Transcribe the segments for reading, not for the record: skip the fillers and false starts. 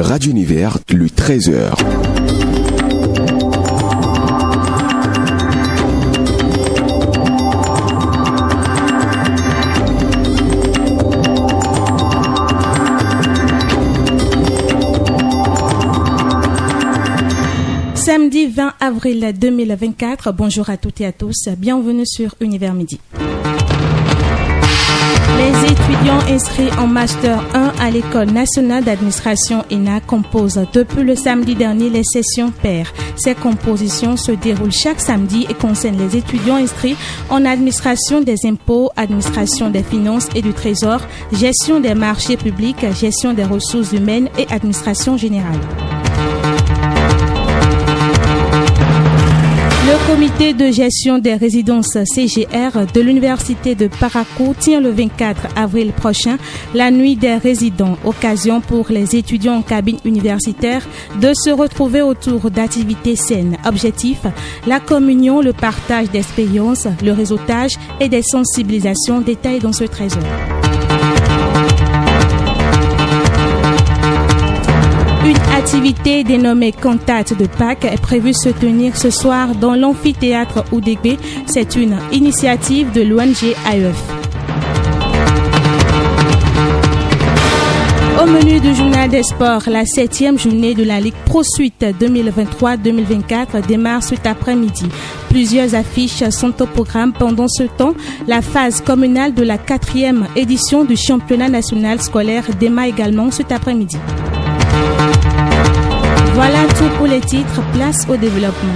Radio Univers, le 13h. Samedi 20 avril 2024, bonjour à toutes et à tous, bienvenue sur Univers Midi. Les étudiants inscrits en Master 1 à l'École nationale d'administration ENA composent depuis le samedi dernier les sessions paires. Ces compositions se déroulent chaque samedi et concernent les étudiants inscrits en administration des impôts, administration des finances et du trésor, gestion des marchés publics, gestion des ressources humaines et administration générale. Le comité de gestion des résidences CGR de l'Université de Parakou tient le 24 avril prochain la nuit des résidents, occasion pour les étudiants en cabine universitaire de se retrouver autour d'activités saines. Objectif, la communion, le partage d'expériences, le réseautage et des sensibilisations détaillées dans ce trésor. Une activité dénommée Cantate de Pâques est prévue se tenir ce soir dans l'amphithéâtre Oudégbé. C'est une initiative de l'ONG AEF. Au menu du journal des sports, la 7e journée de la Ligue Pro Suite 2023-2024 démarre cet après-midi. Plusieurs affiches sont au programme pendant ce temps. La phase communale de la 4e édition du championnat national scolaire démarre également cet après-midi. Voilà tout pour les titres, place au développement.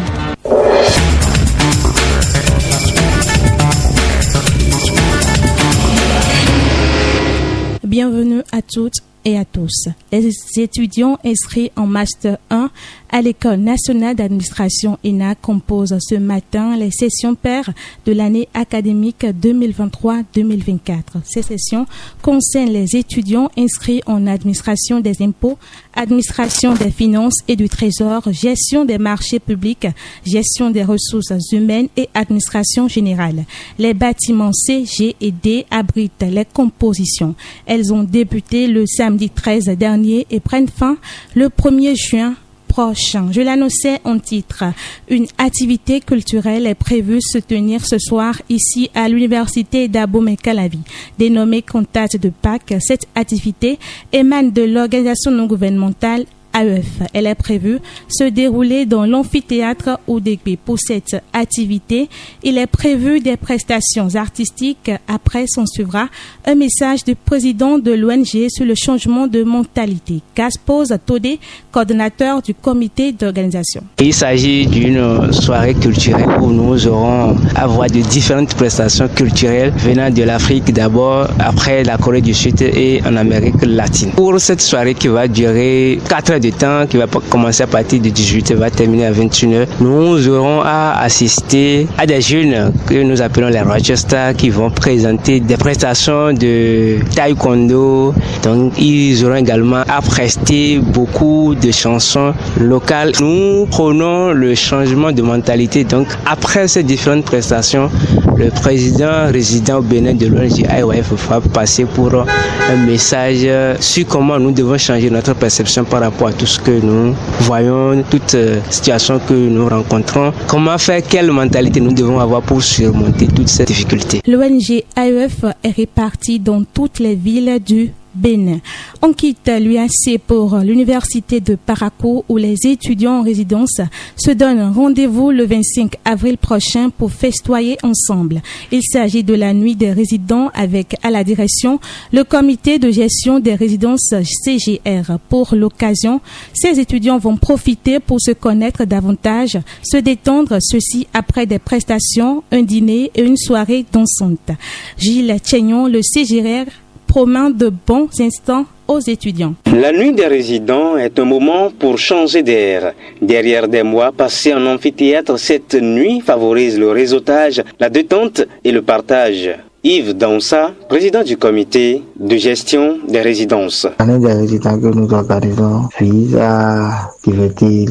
Bienvenue à toutes et à tous. Les étudiants inscrits en Master 1 à l'École nationale d'administration ENA composent ce matin les sessions paires de l'année académique 2023-2024. Ces sessions concernent les étudiants inscrits en administration des impôts, administration des finances et du trésor, gestion des marchés publics, gestion des ressources humaines et administration générale. Les bâtiments C, G et D abritent les compositions. Elles ont débuté le samedi 13 dernier et prennent fin le 1er juin prochain. Je l'annonçais en titre. Une activité culturelle est prévue se tenir ce soir ici à l'université d'Abomey-Calavi. Dénommée Cantate de Pâques, cette activité émane de l'organisation non gouvernementale AEF. Elle est prévue se dérouler dans l'amphithéâtre Oudégbé. Pour cette activité, il est prévu des prestations artistiques. Après, s'en suivra un message du président de l'ONG sur le changement de mentalité. Gaspose Todé, coordonnateur du comité d'organisation. Il s'agit d'une soirée culturelle où nous aurons à voir de différentes prestations culturelles venant de l'Afrique d'abord, après la Corée du Sud et en Amérique latine. Pour cette soirée qui va durer 4 heures de temps, qui va commencer à partir de 18h et va terminer à 21h, nous aurons à assister à des jeunes que nous appelons les Rochester qui vont présenter des prestations de taekwondo. Donc ils auront également à prester beaucoup de chansons locales. Nous prenons le changement de mentalité. Donc après ces différentes prestations, le président résident au Bénin de l'ONG AEF va passer pour un message sur comment nous devons changer notre perception par rapport à tout ce que nous voyons, toute situation que nous rencontrons. Comment faire, quelle mentalité nous devons avoir pour surmonter toutes ces difficultés. L'ONG AEF est répartie dans toutes les villes du Bénin. On quitte l'UAC pour l'université de Parakou où les étudiants en résidence se donnent rendez-vous le 25 avril prochain pour festoyer ensemble. Il s'agit de la nuit des résidents avec à la direction le comité de gestion des résidences CGR. Pour l'occasion, ces étudiants vont profiter pour se connaître davantage, se détendre, ceci après des prestations, un dîner et une soirée dansante. Gilles Tchegnon, le CGR, promet de bons instants aux étudiants. La nuit des résidents est un moment pour changer d'air. Derrière des mois passés en amphithéâtre, cette nuit favorise le réseautage, la détente et le partage. Yves Dansa, président du comité de gestion des résidences. La nuit des résidents que nous organisons vise à divertir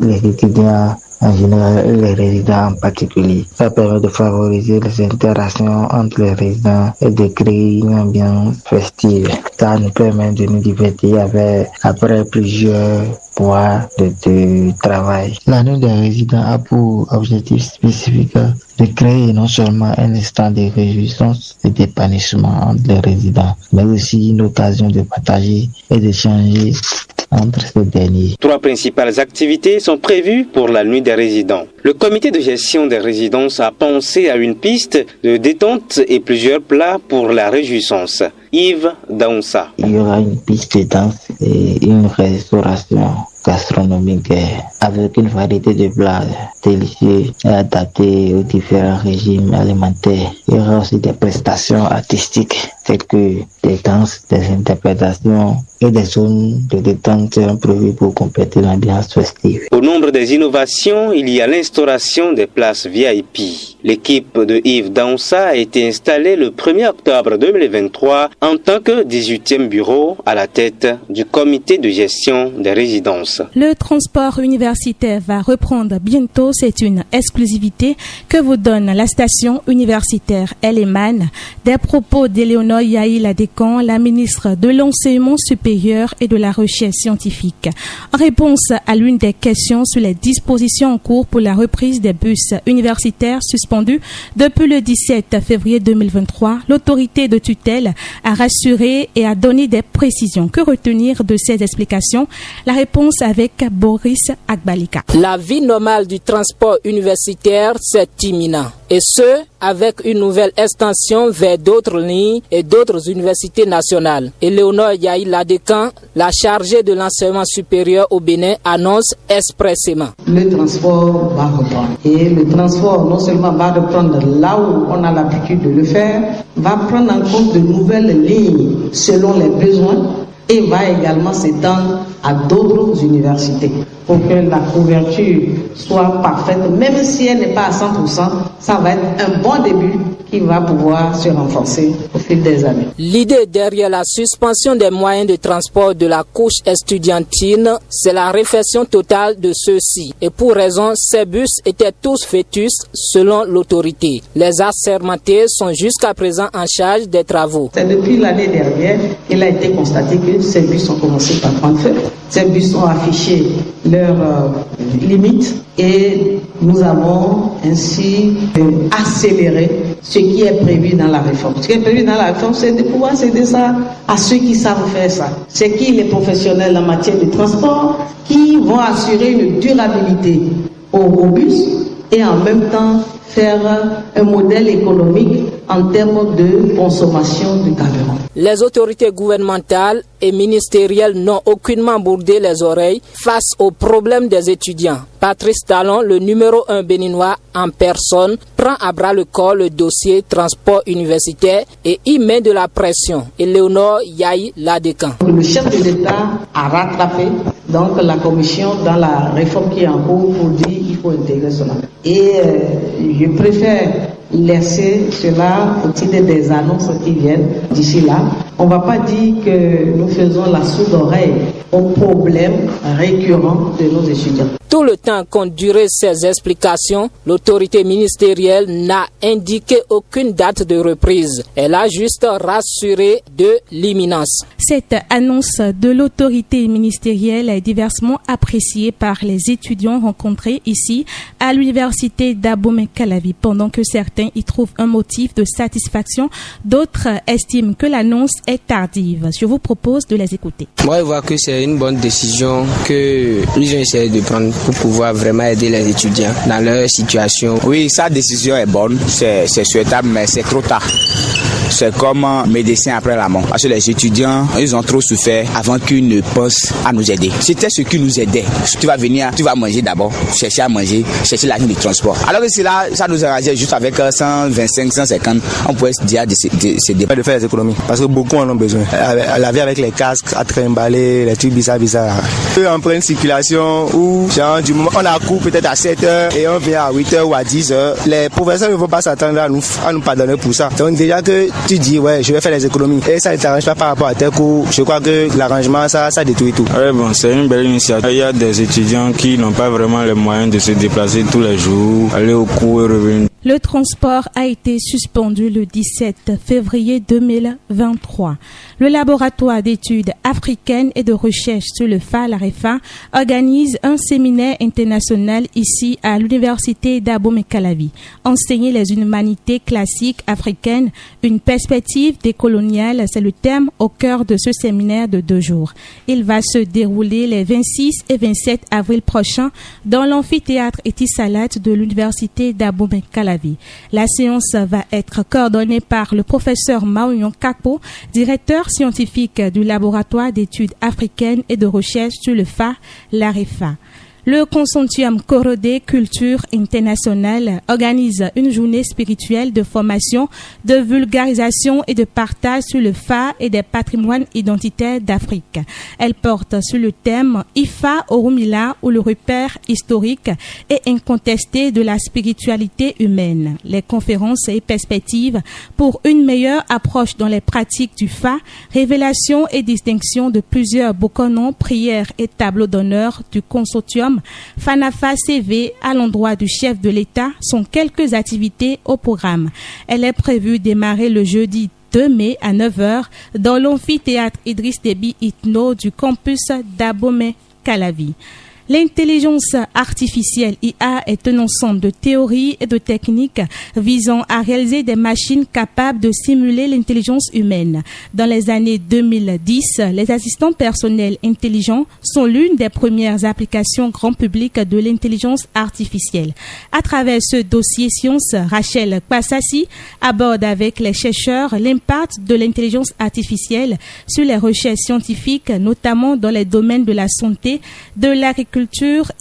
les étudiants en général et les résidents en particulier. Ça permet de favoriser les interactions entre les résidents et de créer une ambiance festive. Ça nous permet de nous divertir après plusieurs mois de travail. L'année des résidents a pour objectif spécifique de créer non seulement un instant de réjouissance et d'épanouissement entre les résidents, mais aussi une occasion de partager et d'échanger entre ces derniers. 3 principales activités sont prévues pour la nuit des résidents. Le comité de gestion des résidences a pensé à une piste de détente et plusieurs plats pour la réjouissance. Yves Daonsa. Il y aura une piste de danse et une restauration gastronomique avec une variété de plats délicieux et adaptés aux différents régimes alimentaires. Il y aura aussi des prestations artistiques telles que des danses, des interprétations et des zones de détente seront prévues pour compléter l'ambiance festive. Au nombre des innovations, il y a l'instauration des places VIP. L'équipe de Yves Daonsa a été installée le 1er octobre 2023 en tant que 18e bureau à la tête du comité de gestion des résidences. Le transport universitaire va reprendre bientôt. C'est une exclusivité que vous donne la station universitaire. Elle émane des propos d'Éléonore Yahi Ladécan, la ministre de l'Enseignement supérieur et de la Recherche scientifique. En réponse à l'une des questions sur les dispositions en cours pour la reprise des bus universitaires suspendus depuis le 17 février 2023, l'autorité de tutelle a rassuré et a donné des précisions. Que retenir de ces explications? La réponse avec Boris Agbalika. La vie normale du transport universitaire, c'est imminent. Et ce, avec une nouvelle extension vers d'autres lignes et d'autres universités nationales. Éléonore Yahi Ladécan, la chargée de l'enseignement supérieur au Bénin, annonce expressément. Le transport va reprendre. Et le transport non seulement va reprendre là où on a l'habitude de le faire, va prendre en compte de nouvelles lignes selon les besoins et va également s'étendre à d'autres universités pour que la couverture soit parfaite, même si elle n'est pas à 100%, ça va être un bon début qui va pouvoir se renforcer au fil des années. L'idée derrière la suspension des moyens de transport de la couche estudiantine, c'est la réfection totale de ceux-ci. Et pour raison, ces bus étaient tous vétustes selon l'autorité. Les assermentés sont jusqu'à présent en charge des travaux. C'est depuis l'année dernière qu'il a été constaté que ces bus ont commencé par prendre feu. Ces bus ont affiché leurs limites et nous avons ainsi accéléré ce qui est prévu dans la réforme. Ce qui est prévu dans la réforme, c'est de pouvoir céder ça à ceux qui savent faire ça. C'est qui les professionnels en matière de transport qui vont assurer une durabilité aux bus et en même temps faire un modèle économique en termes de consommation de carburant. Les autorités gouvernementales et ministérielles n'ont aucunement bourdé les oreilles face aux problèmes des étudiants. Patrice Talon, le numéro 1 béninois en personne, prend à bras le corps le dossier transport universitaire et y met de la pression. Éléonore Yahi Ladécan. Le chef de l'État a rattrapé donc la commission dans la réforme qui est en cours pour dire qu'il faut intégrer cela. Et je préfère laisser cela au titre des annonces qui viennent d'ici là. On ne va pas dire que nous faisons la sourde oreille aux problèmes récurrents de nos étudiants. Tout le temps qu'ont duré ces explications, l'autorité ministérielle n'a indiqué aucune date de reprise. Elle a juste rassuré de l'imminence. Cette annonce de l'autorité ministérielle est diversement appréciée par les étudiants rencontrés ici à l'université d'Abomey-Calavi. Pendant que certains y trouvent un motif de satisfaction, d'autres estiment que l'annonce est tardive. Je vous propose de les écouter. Moi, je vois que c'est une bonne décision que nous ont essayé de prendre pour pouvoir vraiment aider les étudiants dans leur situation. Oui, sa décision est bonne, c'est souhaitable, mais c'est trop tard. C'est comme un médecin après la mort. Parce que les étudiants, ils ont trop souffert avant qu'ils ne pensent à nous aider. C'était ce qui nous aidait. Tu vas venir, tu vas manger d'abord, chercher à manger, chercher l'argent du transport. Alors que c'est là, ça nous arrangeait juste avec 125, 150. On pouvait se dire de faire des économies. Parce que beaucoup en ont besoin. La vie avec les casques, à trimballer, les trucs bizarres. En pleine circulation où, genre, du moment on a cours peut-être à 7h et on vient à 8h ou à 10h, les professeurs ne vont pas s'attendre à nous pardonner pour ça. Donc déjà que tu dis, ouais, je vais faire les économies et ça ne t'arrange pas par rapport à tes cours, je crois que l'arrangement, ça détruit tout. Ouais, bon, c'est une belle initiative. Il y a des étudiants qui n'ont pas vraiment les moyens de se déplacer tous les jours, aller au cours et revenir. Le transport a été suspendu le 17 février 2023. Le laboratoire d'études africaines et de recherche sur le FA-l'AREFA organise un séminaire international ici à l'université d'Abomey-Calavi. Enseigner les humanités classiques africaines, une perspective décoloniale, c'est le thème au cœur de ce séminaire de 2 jours. Il va se dérouler les 26 et 27 avril prochains dans l'amphithéâtre Etisalat de l'université d'Abomey-Calavi. La séance va être coordonnée par le professeur Maouyon Kakpo, directeur scientifique du laboratoire d'études africaines et de recherche sur le FA-l'AREFA. Le consortium Corodé Culture Internationale organise une journée spirituelle de formation, de vulgarisation et de partage sur le FA et des patrimoines identitaires d'Afrique. Elle porte sur le thème Ifa Orumila, ou le repère historique et incontesté de la spiritualité humaine. Les conférences et perspectives pour une meilleure approche dans les pratiques du FA, révélation et distinction de plusieurs bokonons, prières et tableaux d'honneur du consortium Fanafa CV à l'endroit du chef de l'État sont quelques activités au programme. Elle est prévue démarrer le jeudi 2 mai à 9h dans l'amphithéâtre Idriss Déby Itno du campus d'Abomey-Calavi. L'intelligence artificielle IA est un ensemble de théories et de techniques visant à réaliser des machines capables de simuler l'intelligence humaine. Dans les années 2010, les assistants personnels intelligents sont l'une des premières applications grand public de l'intelligence artificielle. À travers ce dossier Science, Rachel Kwasasi aborde avec les chercheurs l'impact de l'intelligence artificielle sur les recherches scientifiques, notamment dans les domaines de la santé, de l'agriculture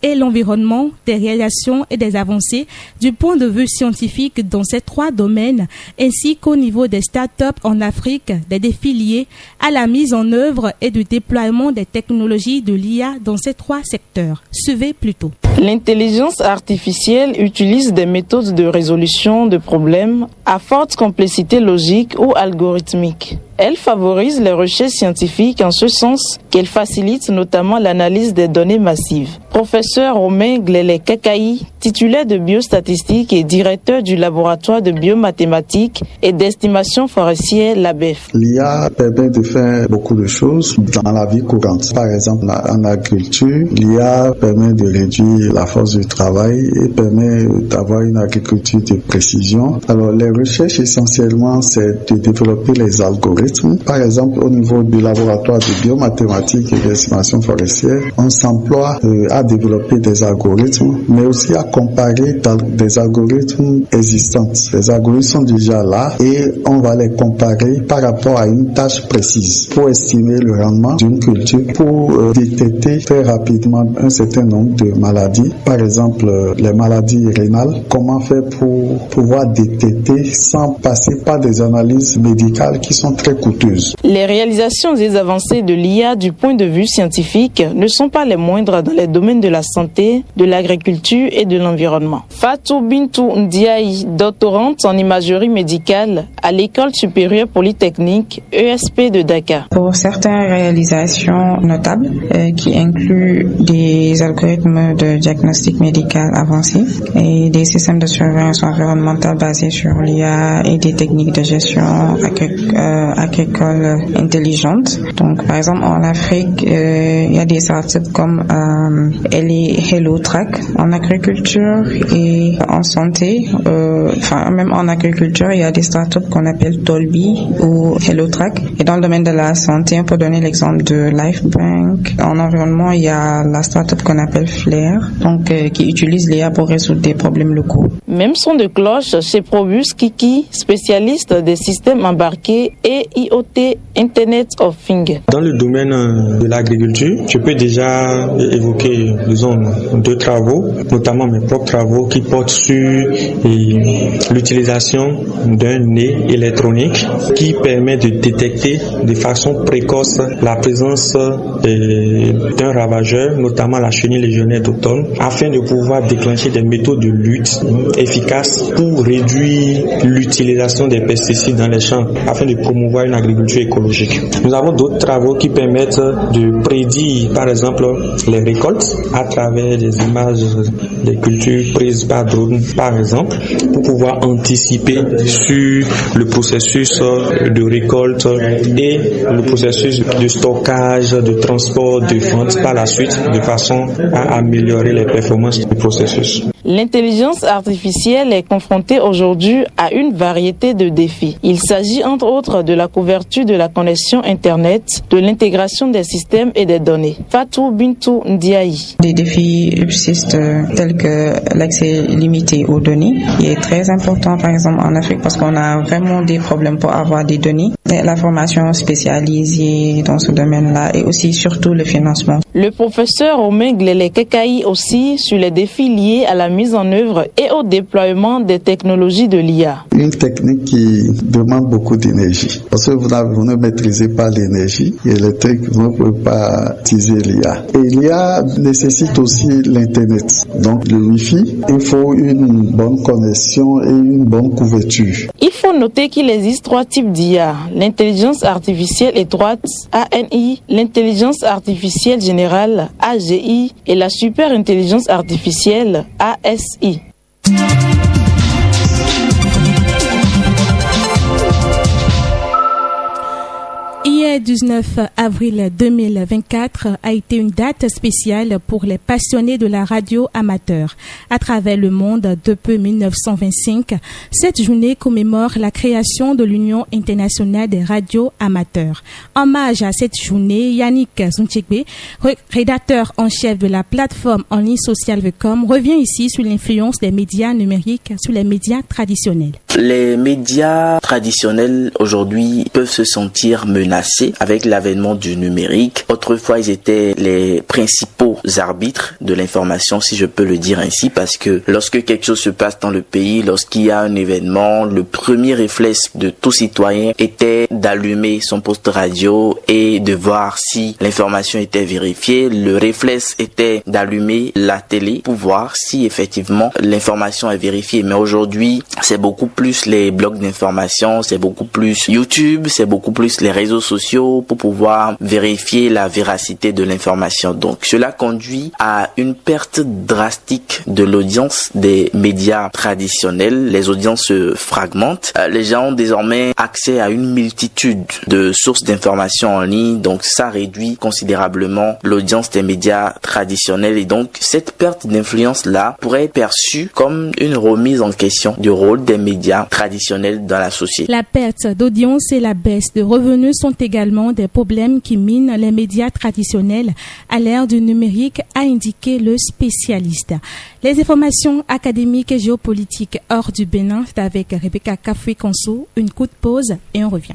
et l'environnement, des réalisations et des avancées du point de vue scientifique dans ces 3 domaines, ainsi qu'au niveau des startups en Afrique, des défis liés à la mise en œuvre et du déploiement des technologies de l'IA dans ces 3 secteurs. Suivez plutôt. L'intelligence artificielle utilise des méthodes de résolution de problèmes à forte complexité logique ou algorithmique. Elle favorise les recherches scientifiques en ce sens qu'elle facilite notamment l'analyse des données massives. Professeur Romain Glele-Kakaï, titulaire de biostatistique et directeur du laboratoire de biomathématiques et d'estimation forestière LABEF. L'IA permet de faire beaucoup de choses dans la vie courante. Par exemple, en agriculture, l'IA permet de réduire la force du travail et permet d'avoir une agriculture de précision. Alors, les recherches essentiellement, c'est de développer les algorithmes. Par exemple, au niveau du laboratoire de biomathématiques et d'estimation forestière, on s'emploie à développer des algorithmes, mais aussi à comparer des algorithmes existants. Les algorithmes sont déjà là et on va les comparer par rapport à une tâche précise pour estimer le rendement d'une culture, pour détecter très rapidement un certain nombre de maladies. Par exemple, les maladies rénales, comment faire pour pouvoir détecter sans passer par des analyses médicales qui sont très coûteuses. Les réalisations et avancées de l'IA du point de vue scientifique ne sont pas les moindres dans les domaines de la santé, de l'agriculture et de l'environnement. Fatou Bintou Ndiaye, doctorante en imagerie médicale à l'École supérieure polytechnique ESP de Dakar. Pour certaines réalisations notables qui incluent des algorithmes de diagnostic médical avancés et des systèmes de surveillance environnementale basés sur l'IA et des techniques de gestion agricole intelligente. Donc, par exemple, en Afrique, il y a des startups comme HelloTrack en agriculture et en santé. Même en agriculture, il y a des startups qu'on appelle Dolby ou HelloTrack. Et dans le domaine de la santé, on peut donner l'exemple de LifeBank. En environnement, il y a la startup qu'on appelle Flair, donc qui utilise l'IA pour résoudre des problèmes locaux. Même son de cloche chez Probus Kiki, spécialiste des systèmes embarqués et IoT, Internet of Things. Dans le domaine de l'agriculture, je peux déjà évoquer, disons, 2 travaux, notamment mes propres travaux qui portent sur l'utilisation d'un nez électronique qui permet de détecter de façon précoce la présence d'un ravageur, notamment la chenille légionnaire d'automne, afin de pouvoir déclencher des méthodes de lutte efficaces pour réduire l'utilisation des pesticides dans les champs, afin de promouvoir une agriculture écologique. Nous avons d'autres travaux qui permettent de prédire, par exemple, les récoltes à travers des images des cultures prises par drone, par exemple, pour pouvoir anticiper sur le processus de récolte et le processus de stockage, de transport, de vente par la suite, de façon à améliorer les performances du processus. L'intelligence artificielle est confrontée aujourd'hui à une variété de défis. Il s'agit entre autres de la couverture de la connexion Internet, de l'intégration des systèmes et des données. Fatou Bintou Ndiaye. Des défis subsistent tels que l'accès limité aux données, qui est très important par exemple en Afrique parce qu'on a vraiment des problèmes pour avoir des données, la formation spécialisée dans ce domaine-là et aussi surtout le financement. Le professeur Romain Glele-Kekaï aussi sur les défis liés à la mise en œuvre et au déploiement des technologies de l'IA. Une technique qui demande beaucoup d'énergie. Parce que vous ne maîtrisez pas l'énergie électrique, vous ne pouvez pas utiliser l'IA. Et l'IA nécessite aussi l'Internet. Donc le Wi-Fi, il faut une bonne connexion et une bonne couverture. Il faut noter qu'il existe 3 types d'IA. L'intelligence artificielle étroite, ANI, l'intelligence artificielle générale, AGI, et la superintelligence artificielle, ASI. Hier 19 avril 2024 a été une date spéciale pour les passionnés de la radio amateur. À travers le monde depuis 1925, cette journée commémore la création de l'Union internationale des radios amateurs. En hommage à cette journée, Yannick Zunchegbe, rédacteur en chef de la plateforme en ligne sociale Vecom, revient ici sur l'influence des médias numériques sur les médias traditionnels. Les médias traditionnels aujourd'hui peuvent se sentir menacés avec l'avènement du numérique. Autrefois, ils étaient les principaux arbitres de l'information, si je peux le dire ainsi, parce que lorsque quelque chose se passe dans le pays, lorsqu'il y a un événement, le premier réflexe de tout citoyen était d'allumer son poste radio et de voir si l'information était vérifiée. Le réflexe était d'allumer la télé pour voir si effectivement l'information est vérifiée. Mais aujourd'hui, c'est beaucoup plus les blogs d'information, c'est beaucoup plus YouTube, c'est beaucoup plus les réseaux sociaux pour pouvoir vérifier la véracité de l'information. Donc cela conduit à une perte drastique de l'audience des médias traditionnels. Les audiences se fragmentent. Les gens ont désormais accès à une multitude de sources d'informations en ligne. Donc ça réduit considérablement l'audience des médias traditionnels. Et donc cette perte d'influence-là pourrait être perçue comme une remise en question du rôle des médias traditionnels dans la société. La perte d'audience et la baisse de revenus sont également des problèmes qui minent les médias traditionnels à l'ère du numérique, a indiqué le spécialiste. Les informations académiques et géopolitiques hors du Bénin, c'est avec Rebecca Kafui-Konsou. Une courte pause et on revient.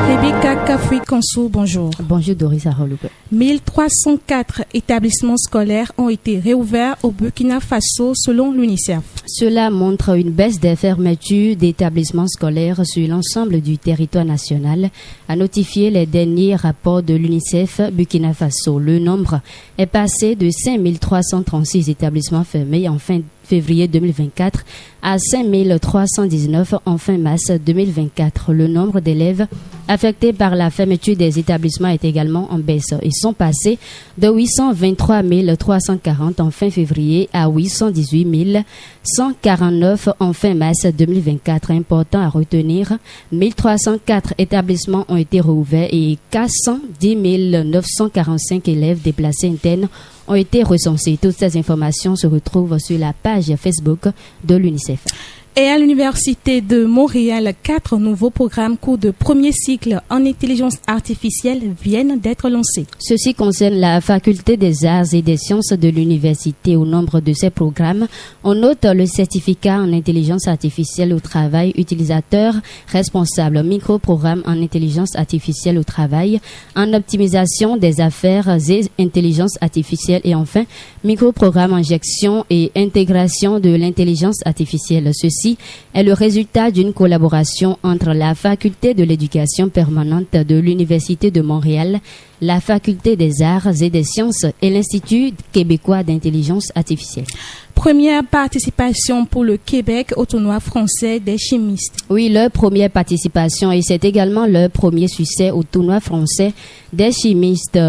Rebecca Kafui-Konsou, bonjour. Bonjour Doris Aroloupe. 1304 établissements scolaires ont été réouverts au Burkina Faso selon l'UNICEF. Cela montre une baisse des fermetures d'établissements scolaires sur l'ensemble du territoire national, a notifié les derniers rapports de l'UNICEF Burkina Faso. Le nombre est passé de 5336 établissements fermés en fin février 2024 à 5319 en fin mars 2024. Le nombre d'élèves affectés par la fermeture des établissements est également en baisse. Ils sont passés de 823 340 en fin février à 818 149 en fin mars 2024. Important à retenir, 1304 établissements ont été rouverts et 410 945 élèves déplacés internes ont été recensés. Toutes ces informations se retrouvent sur la page Facebook de l'UNICEF. Et à l'Université de Montréal, 4 nouveaux programmes cours de premier cycle en intelligence artificielle viennent d'être lancés. Ceci concerne la faculté des arts et des sciences de l'université. Au nombre de ces programmes, on note le certificat en intelligence artificielle au travail, utilisateur responsable, micro-programme en intelligence artificielle au travail, en optimisation des affaires et intelligence artificielle et enfin, micro-programme en gestion et intégration de l'intelligence artificielle. Ceci Celle-ci est le résultat d'une collaboration entre la Faculté de l'éducation permanente de l'Université de Montréal, la Faculté des arts et des sciences et l'Institut québécois d'intelligence artificielle. Première participation pour le Québec au tournoi français des chimistes. Oui, leur première participation et c'est également leur premier succès au tournoi français des chimistes.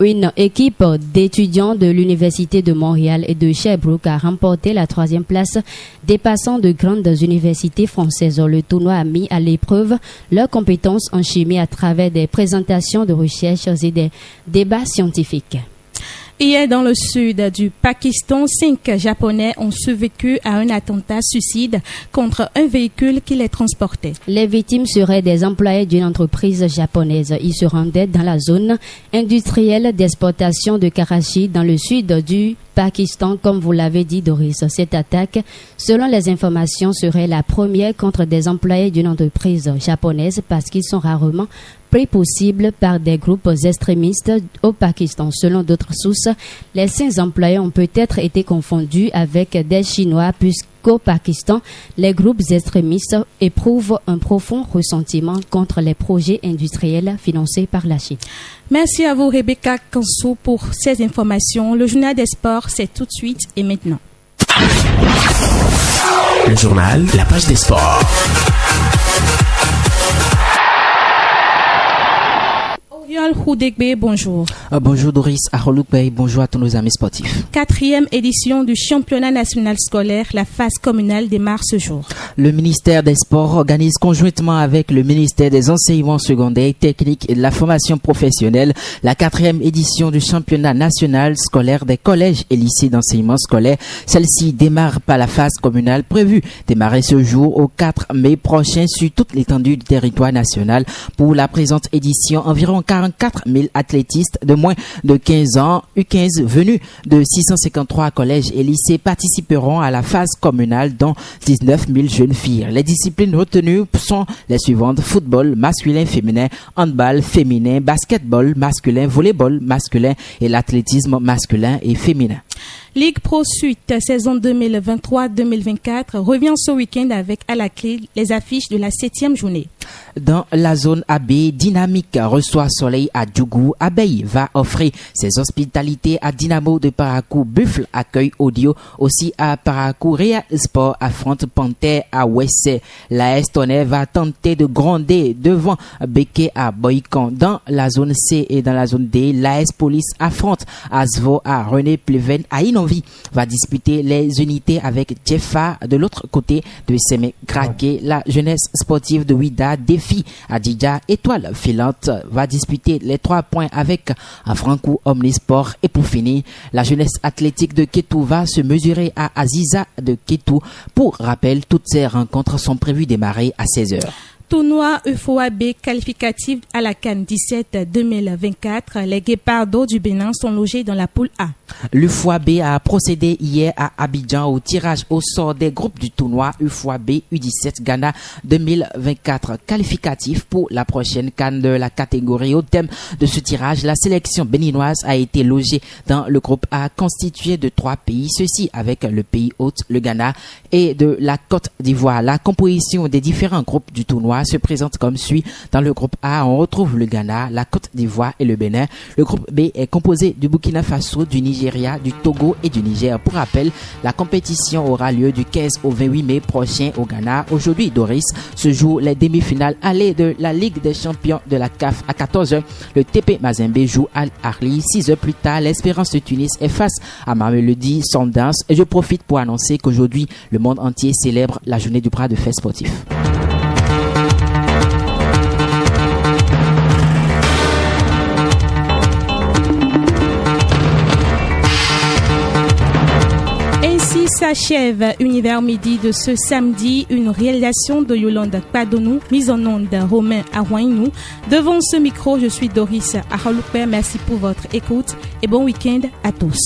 Une équipe d'étudiants de l'Université de Montréal et de Sherbrooke a remporté la 3e place, dépassant de grandes universités françaises. Le tournoi a mis à l'épreuve leurs compétences en chimie à travers des présentations de recherche et des débats scientifiques. Hier, dans le sud du Pakistan, 5 Japonais ont survécu à un attentat suicide contre un véhicule qui les transportait. Les victimes seraient des employés d'une entreprise japonaise. Ils se rendaient dans la zone industrielle d'exportation de Karachi, dans le sud du Pakistan, comme vous l'avez dit, Doris. Cette attaque, selon les informations, serait la première contre des employés d'une entreprise japonaise parce qu'ils sont rarement pris possible par des groupes extrémistes au Pakistan. Selon d'autres sources, les 5 employés ont peut-être été confondus avec des Chinois puisqu'au Pakistan, les groupes extrémistes éprouvent un profond ressentiment contre les projets industriels financés par la Chine. Merci à vous, Rebecca Kansou, pour ces informations. Le journal des sports, c'est tout de suite et maintenant. Le journal, la page des sports. Houdegbe, bonjour. Bonjour Doris, Aroulukbey, bonjour à tous nos amis sportifs. 4e édition du championnat national scolaire, la phase communale démarre ce jour. Le ministère des Sports organise conjointement avec le ministère des enseignements secondaires, techniques et de la formation professionnelle la 4e édition du championnat national scolaire des collèges et lycées d'enseignement scolaire. Celle-ci démarre par la phase communale prévue démarrer ce jour au 4 mai prochain sur toute l'étendue du territoire national. Pour la présente édition, environ 44 000 athlétistes de moins de 15 ans, U15 venus de 653 collèges et lycées participeront à la phase communale, dont 19 000 jeunes filles. Les disciplines retenues sont les suivantes: football masculin, féminin, handball féminin, basketball masculin, volleyball masculin et l'athlétisme masculin et féminin. Ligue Pro Suite, saison 2023-2024, revient ce week-end avec à la clé les affiches de la 7e journée. Dans la zone AB, Dynamique reçoit Soleil à Djougou. Abeille va offrir ses hospitalités à Dynamo de Parakou. Buffle accueille Audio. Aussi à Parakou, Real Sport affronte Panthère à Wessé. La Estonais va tenter de gronder devant Beke à Boykan. Dans la zone C et dans la zone D, l'AS Police affronte Asvo à René Pleven. À Inonvi va disputer les unités avec Jeffa. De l'autre côté de Semé Kraké, la jeunesse sportive de Ouida défie Adidja. Étoile filante va disputer les 3 points avec Franco Omnisport. Et pour finir, la jeunesse athlétique de Kétou va se mesurer à Aziza de Kétou. Pour rappel, toutes ces rencontres sont prévues démarrer à 16h. Tournoi UFOAB qualificatif à la CAN 17 2024. Les Guépards d'eau du Bénin sont logés dans la poule A. L'UFOAB a procédé hier à Abidjan au tirage au sort des groupes du tournoi UFOAB U17 Ghana 2024 qualificatif pour la prochaine CAN de la catégorie. Au thème de ce tirage, la sélection béninoise a été logée dans le groupe A constitué de 3 pays, ceux-ci avec le pays hôte, le Ghana, et de la Côte d'Ivoire. La composition des différents groupes du tournoi se présente comme suit. Dans le groupe A, on retrouve le Ghana, la Côte d'Ivoire et le Bénin. Le groupe B est composé du Burkina Faso, du Nigeria, du Togo et du Niger. Pour rappel, la compétition aura lieu du 15 au 28 mai prochain au Ghana. Aujourd'hui, Doris, se jouent les demi-finales allées de la Ligue des champions de la CAF à 14h. Le TP Mazembe joue à Arli. 6 heures plus tard, l'Espérance de Tunis est face à Mamelodi Sundowns. Et je profite pour annoncer qu'aujourd'hui, le monde entier célèbre la journée du bras de fer sportif. S'achève Univers Midi de ce samedi, une réalisation de Yolande Padonou, mise en onde Romain Arouainou. Devant ce micro, je suis Doris Aroulukbey. Merci pour votre écoute et bon week-end à tous.